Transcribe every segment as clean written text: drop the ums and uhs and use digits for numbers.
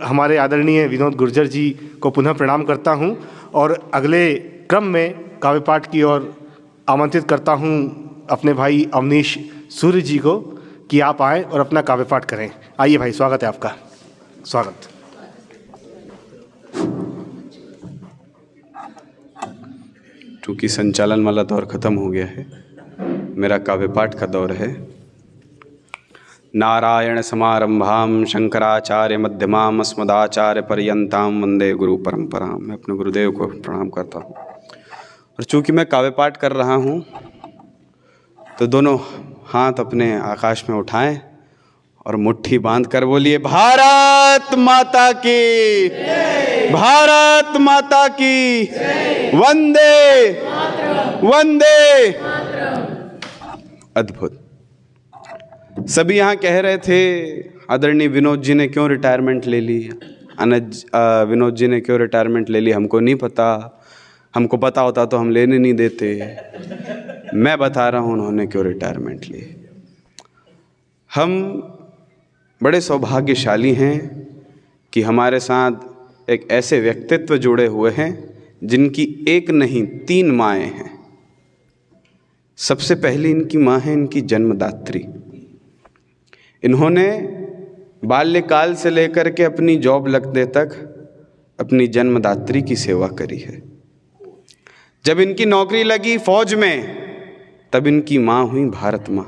हमारे आदरणीय विनोद गुर्जर जी को पुनः प्रणाम करता हूं और अगले क्रम में काव्य पाठ की ओर आमंत्रित करता हूं अपने भाई अवनीश सूर्य जी को कि आप आएँ और अपना काव्य पाठ करें। आइए भाई, स्वागत है आपका। स्वागत। चूँकि संचालन वाला दौर खत्म हो गया है, मेरा काव्य पाठ का दौर है। नारायण समारंभाम शंकराचार्य मध्यमाम अस्मदाचार्य पर्यंताम वंदे गुरु परंपराम। मैं अपने गुरुदेव को प्रणाम करता हूँ। और चूँकि मैं काव्य पाठ कर रहा हूँ तो दोनों हाथ अपने आकाश में उठाएं और मुट्ठी बांध कर बोलिए, भारत माता की, भारत माता की, वंदे वंदे। अद्भुत। सभी यहाँ कह रहे थे आदरणीय विनोद जी ने क्यों रिटायरमेंट ले ली, विनोद जी ने क्यों रिटायरमेंट ले ली। हमको नहीं पता, हमको पता होता तो हम लेने नहीं देते। मैं बता रहा हूँ उन्होंने क्यों रिटायरमेंट ली। हम बड़े सौभाग्यशाली हैं कि हमारे साथ एक ऐसे व्यक्तित्व जुड़े हुए हैं जिनकी एक नहीं 3 माएँ हैं। सबसे पहली इनकी माँ है इनकी जन्मदात्री। इन्होंने बाल्यकाल से लेकर के अपनी जॉब लगने तक अपनी जन्मदात्री की सेवा करी है। जब इनकी नौकरी लगी फौज में तब इनकी माँ हुई भारत माँ।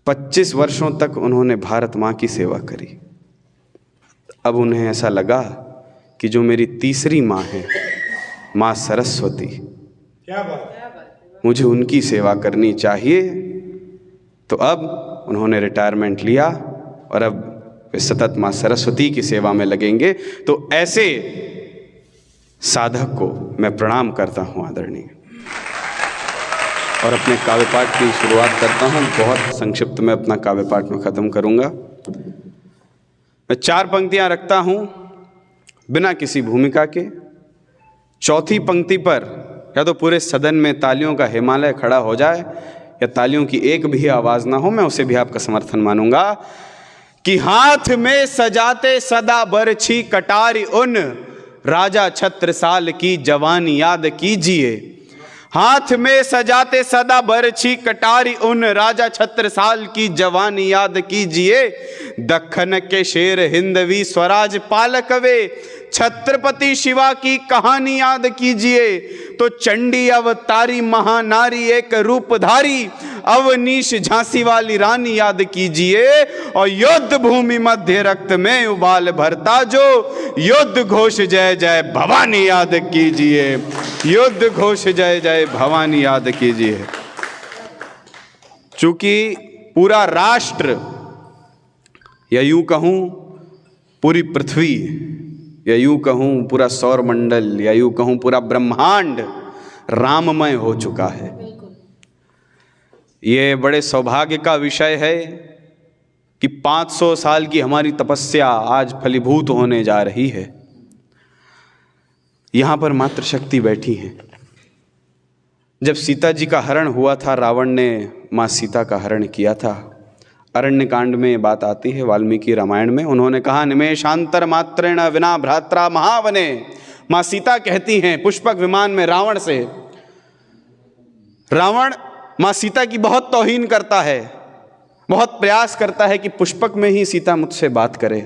25 वर्षों तक उन्होंने भारत माँ की सेवा करी। अब उन्हें ऐसा लगा कि जो मेरी तीसरी माँ है, माँ सरस्वती, क्या बात, मुझे उनकी सेवा करनी चाहिए। तो अब उन्होंने रिटायरमेंट लिया और अब वे सतत माँ सरस्वती की सेवा में लगेंगे। तो ऐसे साधक को मैं प्रणाम करता हूँ आदरणीय, और अपने काव्य पाठ की शुरुआत करता हूँ। बहुत संक्षिप्त में अपना काव्य पाठ में ख़त्म करूँगा। मैं 4 पंक्तियाँ रखता हूँ बिना किसी भूमिका के। चौथी पंक्ति पर या तो पूरे सदन में तालियों का हिमालय खड़ा हो जाए या तालियों की एक भी आवाज़ ना हो, मैं उसे भी आपका समर्थन मानूंगा। कि हाथ में सजाते सदा बरछी कटारी उन राजा छत्रसाल की जवानी याद कीजिए। हाथ में सजाते सदा बरछी कटारी उन राजा छत्रसाल की जवानी याद कीजिए। दक्खन के शेर हिंदवी स्वराज पालक वे छत्रपति शिवा की कहानी याद कीजिए। तो चंडी अवतारी महानारी एक रूपधारी अवनीश झांसी वाली रानी याद कीजिए। और युद्ध भूमि मध्य रक्त में उबाल भरता जो युद्ध घोष जय जय भवानी याद कीजिए। युद्ध घोष जय जय भवानी याद कीजिए। चूंकि पूरा राष्ट्र या यूं कहूं पूरी पृथ्वी या यूं कहूं पूरा सौर मंडल या यूं कहूं पूरा ब्रह्मांड राममय हो चुका है। ये बड़े सौभाग्य का विषय है कि 500 साल की हमारी तपस्या आज फलीभूत होने जा रही है। यहाँ पर मातृशक्ति बैठी हैं। जब सीता जी का हरण हुआ था, रावण ने माँ सीता का हरण किया था। अरण्य कांड में बात आती है, वाल्मीकि रामायण में। उन्होंने कहा, निमेषांतर मात्रेण विना भ्रात्रा महावने। माँ सीता कहती हैं पुष्पक विमान में रावण से, रावण माँ सीता की बहुत तौहीन करता है, बहुत प्रयास करता है कि पुष्पक में ही सीता मुझसे बात करे,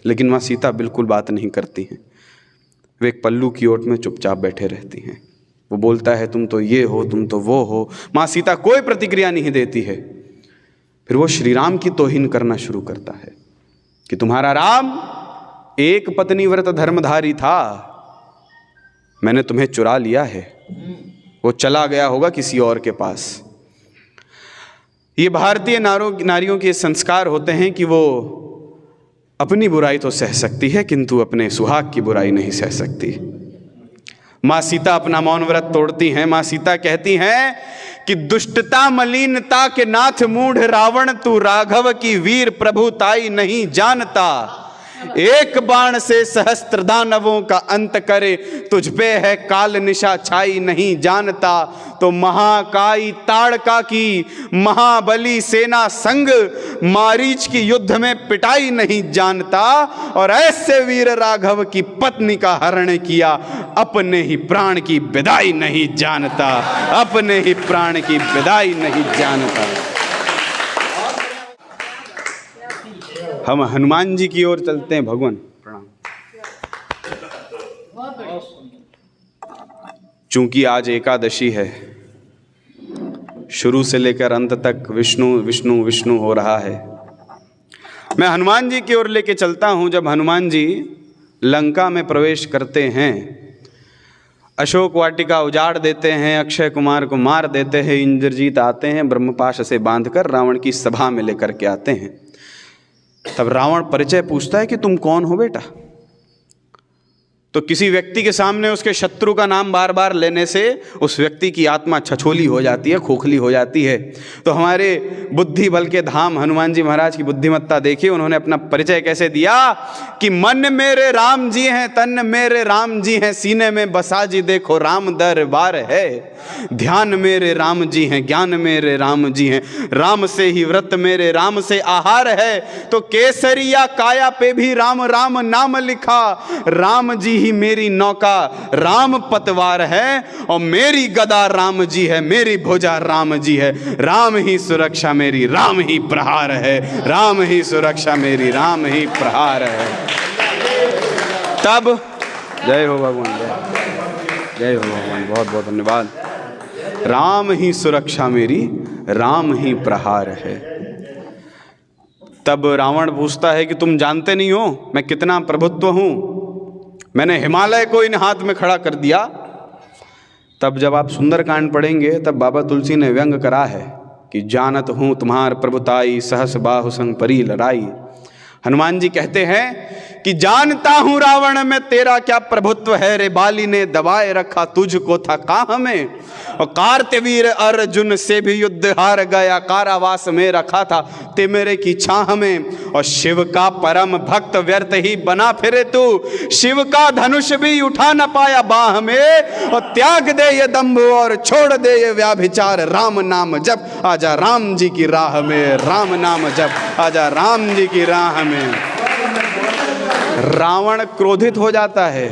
लेकिन माँ सीता बिल्कुल बात नहीं करती हैं। वे एक पल्लू की ओट में चुपचाप बैठे रहती हैं। वो बोलता है तुम तो ये हो, तुम तो वो हो। माँ सीता कोई प्रतिक्रिया नहीं देती है। फिर वो श्री राम की तौहीन करना शुरू करता है कि तुम्हारा राम एक पत्नी व्रत धर्मधारी था, मैंने तुम्हें चुरा लिया है, वो चला गया होगा किसी और के पास। ये भारतीय नारियों के संस्कार होते हैं कि वो अपनी बुराई तो सह सकती है किंतु अपने सुहाग की बुराई नहीं सह सकती। माँ सीता अपना मौन व्रत तोड़ती हैं। माँ सीता कहती हैं कि दुष्टता मलिनता के नाथ मूढ़ रावण, तू राघव की वीर प्रभुताई नहीं जानता। एक बाण से सहस्त्र दानवों का अंत करे, तुझ पे है काल निशा छाई नहीं जानता। तो महाकाई ताड़का की महाबली सेना संग मारीच की युद्ध में पिटाई नहीं जानता। और ऐसे वीर राघव की पत्नी का हरण किया, अपने ही प्राण की विदाई नहीं जानता, अपने ही प्राण की विदाई नहीं जानता। हम हनुमान जी की ओर चलते हैं। भगवान प्रणाम। चूंकि आज एकादशी है, शुरू से लेकर अंत तक विष्णु विष्णु विष्णु हो रहा है। मैं हनुमान जी की ओर लेके चलता हूं। जब हनुमान जी लंका में प्रवेश करते हैं, अशोक वाटिका उजाड़ देते हैं, अक्षय कुमार को मार देते हैं, इंद्रजीत आते हैं, ब्रह्मपाश से बांधकर रावण की सभा में लेकर के आते हैं। तब रावण परिचय पूछता है कि तुम कौन हो बेटा। तो किसी व्यक्ति के सामने उसके शत्रु का नाम बार बार लेने से उस व्यक्ति की आत्मा छछोली हो जाती है, खोखली हो जाती है। तो हमारे बुद्धि बल के धाम हनुमान जी महाराज की बुद्धिमत्ता देखिए, उन्होंने अपना परिचय कैसे दिया कि मन मेरे राम जी हैं, तन मेरे राम जी हैं, सीने में बसा जी देखो राम दरबार है। ध्यान मेरे राम जी हैं, ज्ञान मेरे राम जी हैं, राम से ही व्रत मेरे राम से आहार है। तो केसरिया काया पे भी राम राम नाम लिखा, राम जी ही मेरी नौका राम पतवार है, और मेरी गदा राम जी है, मेरी भुजा राम जी है, राम ही सुरक्षा मेरी, राम ही प्रहार है, राम ही सुरक्षा मेरी, राम ही प्रहार है। तब जय हो भगवान, जय हो भगवान, बहुत बहुत धन्यवाद। राम ही सुरक्षा मेरी, राम ही प्रहार है। तब रावण पूछता है कि तुम जानते नहीं हो मैं कितना प्रभुत्व हूं, मैंने हिमालय को इन हाथ में खड़ा कर दिया। तब जब आप सुंदरकांड पढ़ेंगे तब बाबा तुलसी ने व्यंग करा है कि जानत हूं तुम्हार प्रभुताई, सहस बाहु संग परी लड़ाई। हनुमान जी कहते हैं कि जानता हूं रावण में तेरा क्या प्रभुत्व है रे, बाली ने दबाए रखा तुझको था काह में, और कार्तवीर अर्जुन से भी युद्ध हार गया, कारावास में रखा था ते मेरे की छाह में। और शिव का परम भक्त व्यर्थ ही बना फिरे तू, शिव का धनुष भी उठा न पाया बाह में, और त्याग दे ये दंभ और छोड़ दे ये व्याभिचार, राम नाम जप आजा राम जी की राह में, राम नाम जप आजा राम जी की राह में। रावण क्रोधित हो जाता है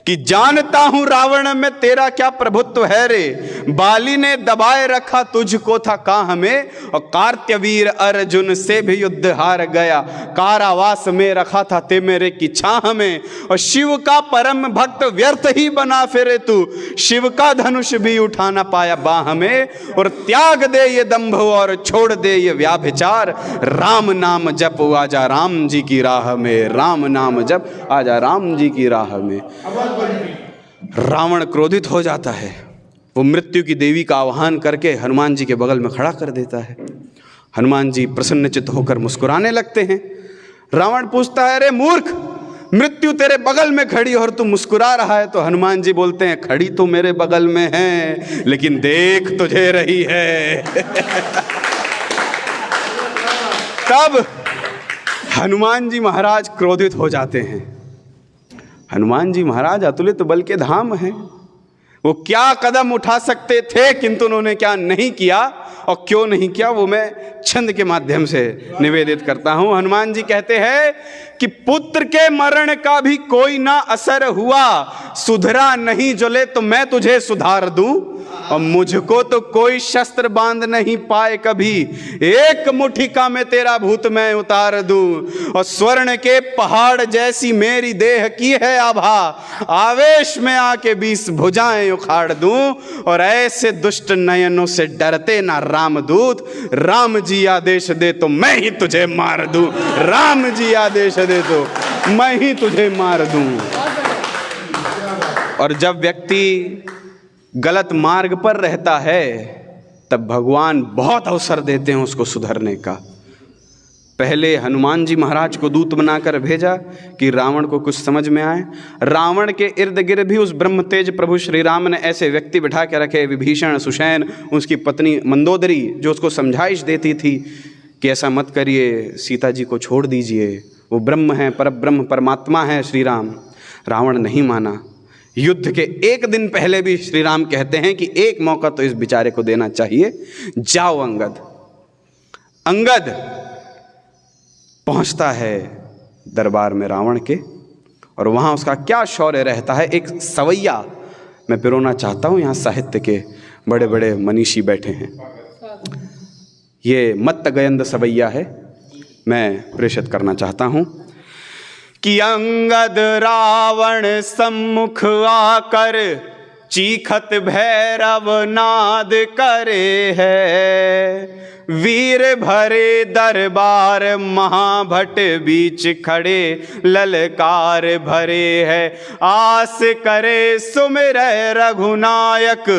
कि जानता हूं रावण में तेरा क्या प्रभुत्व है रे, बाली ने दबाए रखा तुझको था काह में, और कार्त्यवीर अर्जुन से भी युद्ध हार गया, कारावास में रखा था ते मेरे की छाह में। और शिव का परम भक्त व्यर्थ ही बना फिरे तू, शिव का धनुष भी उठा ना पाया बाह में, और त्याग दे ये दंभ और छोड़ दे ये व्याभिचार, राम नाम जप आजा राम जी की राह में, राम नाम जप आजा राम जी की राह में। रावण क्रोधित हो जाता है, वो मृत्यु की देवी का आह्वान करके हनुमान जी के बगल में खड़ा कर देता है। हनुमान जी प्रसन्नचित्त होकर मुस्कुराने लगते हैं। रावण पूछता है अरे मूर्ख, मृत्यु तेरे बगल में खड़ी और तू मुस्कुरा रहा है। तो हनुमान जी बोलते हैं खड़ी तो मेरे बगल में है, लेकिन देख तुझे रही है। तब हनुमान जी महाराज क्रोधित हो जाते हैं। हनुमान जी महाराज अतुलित बल के धाम हैं, वो क्या कदम उठा सकते थे किंतु उन्होंने क्या नहीं किया, और क्यों नहीं किया वो मैं छंद के माध्यम से निवेदित करता हूं। हनुमान जी कहते हैं कि पुत्र के मरण का भी कोई ना असर हुआ, सुधरा नहीं जले तो मैं तुझे सुधार दूं, और मुझको तो कोई शस्त्र बांध नहीं पाए कभी, एक मुठिका में तेरा भूत मैं उतार दूं, और स्वर्ण के पहाड़ जैसी मेरी देह की है आभा, आवेश में आके 20 भुजाएं उखाड़ दूं, और ऐसे दुष्ट नयनों से डरते ना रामदूत, राम जी आदेश दे तो मैं ही तुझे मार दूं, राम जी आदेश दे तो मैं ही तुझे मार दूं। और जब व्यक्ति गलत मार्ग पर रहता है तब भगवान बहुत अवसर देते हैं उसको सुधरने का। पहले हनुमान जी महाराज को दूत बनाकर भेजा कि रावण को कुछ समझ में आए। रावण के इर्द गिर्द भी उस ब्रह्म तेज प्रभु श्री राम ने ऐसे व्यक्ति बिठा के रखे, विभीषण, सुषैन, उसकी पत्नी मंदोदरी, जो उसको समझाइश देती थी कि ऐसा मत करिए, सीता जी को छोड़ दीजिए, वो ब्रह्म हैं, परब्रह्म परमात्मा है श्री राम। रावण नहीं माना। युद्ध के एक दिन पहले भी श्री राम कहते हैं कि एक मौका तो इस बेचारे को देना चाहिए, जाओ अंगद। अंगद पहुंचता है दरबार में रावण के, और वहाँ उसका क्या शौर्य रहता है। एक सवैया मैं पिरोना चाहता हूँ, यहाँ साहित्य के बड़े बड़े मनीषी बैठे हैं। ये मत्तगयंद सवैया है, मैं प्रेषित करना चाहता हूँ कि अंगद रावण सम्मुख आकर चीखत भैरव नाद करे है। वीर भरे दरबार महाभट बीच खड़े ललकार भरे है। आस करे सुमिरै रघुनायक,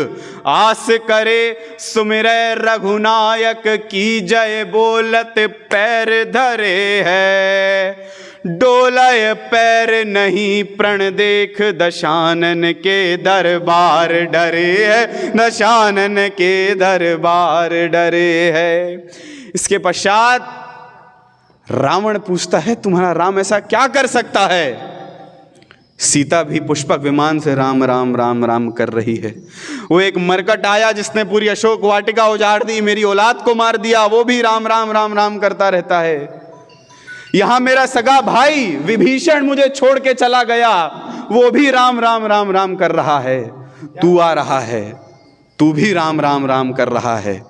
आस करे सुमिरै रघुनायक, की जय बोलत पैर धरे है। डोलय पैर नहीं प्रण देख दशानन के दरबार डरे है, दशानन के दरबार डरे है। इसके पश्चात रावण पूछता है तुम्हारा राम ऐसा क्या कर सकता है। सीता भी पुष्पक विमान से राम राम राम राम कर रही है। वो एक मरकट आया जिसने पूरी अशोक वाटिका उजाड़ दी, मेरी औलाद को मार दिया, वो भी राम राम राम राम करता रहता है। यहां मेरा सगा भाई विभीषण मुझे छोड़ के चला गया, वो भी राम राम राम राम कर रहा है। तू आ रहा है, तू भी राम राम राम कर रहा है।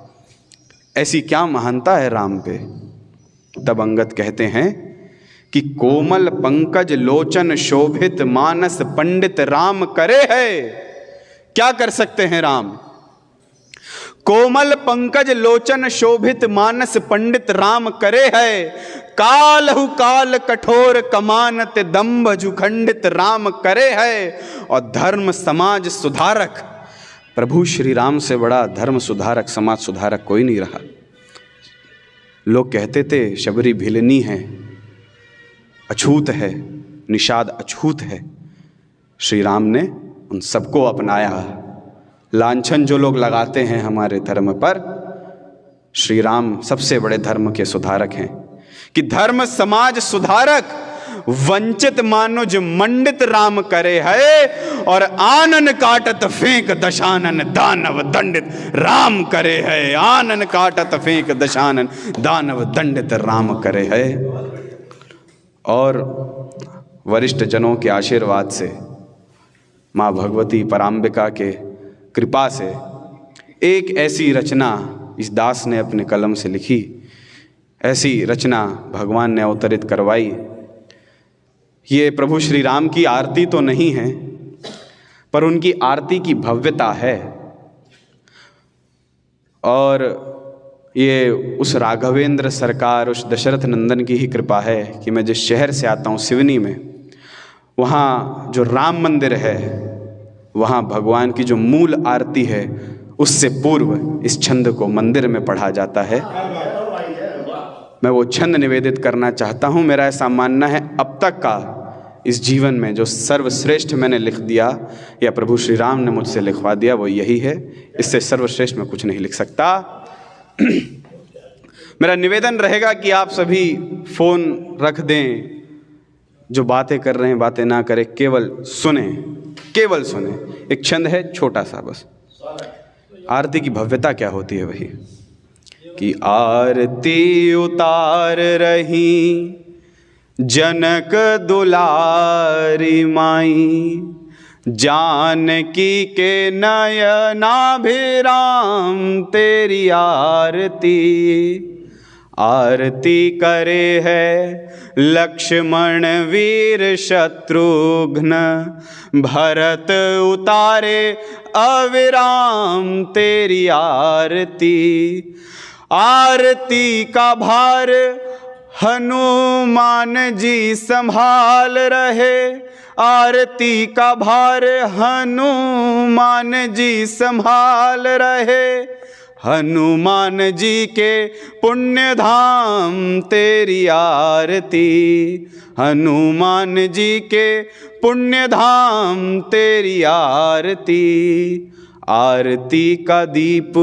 ऐसी क्या महानता है राम पे। तब अंगद कहते हैं कि कोमल पंकज लोचन शोभित मानस पंडित राम करे है। क्या कर सकते हैं राम। कोमल पंकज लोचन शोभित मानस पंडित राम करे है। कालहु काल कठोर कमानत दंभ जुखंडित राम करे है। और धर्म समाज सुधारक, प्रभु श्री राम से बड़ा धर्म सुधारक समाज सुधारक कोई नहीं रहा। लोग कहते थे शबरी भिलनी है, अछूत है, निषाद अछूत है। श्री राम ने उन सबको अपनाया। लांछन जो लोग लगाते हैं हमारे धर्म पर, श्री राम सबसे बड़े धर्म के सुधारक हैं कि धर्म समाज सुधारक वंचित मानुज मंडित राम करे है। और आनन काटत फेंक दशानन दानव दंडित राम करे है। आनन काटत फेंक दशानन दानव दंडित राम करे है। और वरिष्ठ जनों के आशीर्वाद से, माँ भगवती पराम्बिका के कृपा से एक ऐसी रचना इस दास ने अपने कलम से लिखी, ऐसी रचना भगवान ने अवतरित करवाई। ये प्रभु श्री राम की आरती तो नहीं है, पर उनकी आरती की भव्यता है। और ये उस राघवेंद्र सरकार, उस दशरथ नंदन की ही कृपा है कि मैं जिस शहर से आता हूँ सिवनी में, वहाँ जो राम मंदिर है, वहाँ भगवान की जो मूल आरती है उससे पूर्व इस छंद को मंदिर में पढ़ा जाता है। मैं वो छंद निवेदित करना चाहता हूँ। मेरा ऐसा मानना है अब तक का इस जीवन में जो सर्वश्रेष्ठ मैंने लिख दिया या प्रभु श्री राम ने मुझसे लिखवा दिया वो यही है। इससे सर्वश्रेष्ठ मैं कुछ नहीं लिख सकता। मेरा निवेदन रहेगा कि आप सभी फ़ोन रख दें, जो बातें कर रहे हैं बातें ना करें, केवल सुने, केवल सुने। एक छंद है छोटा सा बस। आरती की भव्यता क्या होती है वही कि आरती उतार रही जनक दुलारी माई, जानकी के नयनाभिराम तेरी आरती। आरती करे है लक्ष्मण वीर शत्रुघ्न, भरत उतारे अविराम तेरी आरती। आरती का भार हनुमान जी संभाल रहे। आरती का भार हनुमान जी संभाल रहे। हनुमान जी के पुण्य धाम तेरी आरती। हनुमान जी के पुण्य धाम तेरी आरती। आरती का दीप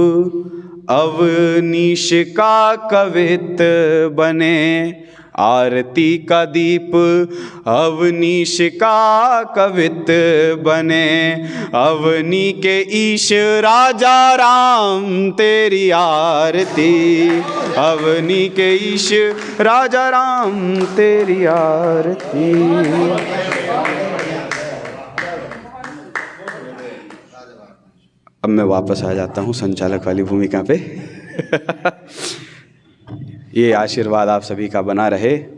अवनीश का कवित बने आरती का दीप, अवनीश का कवित बने, अवनी के ईश राजा राम तेरी आरती, अवनी के ईश राजा राम तेरी आरती। अब मैं वापस आ जाता हूँ संचालक वाली भूमिका पे। ये आशीर्वाद आप सभी का बना रहे।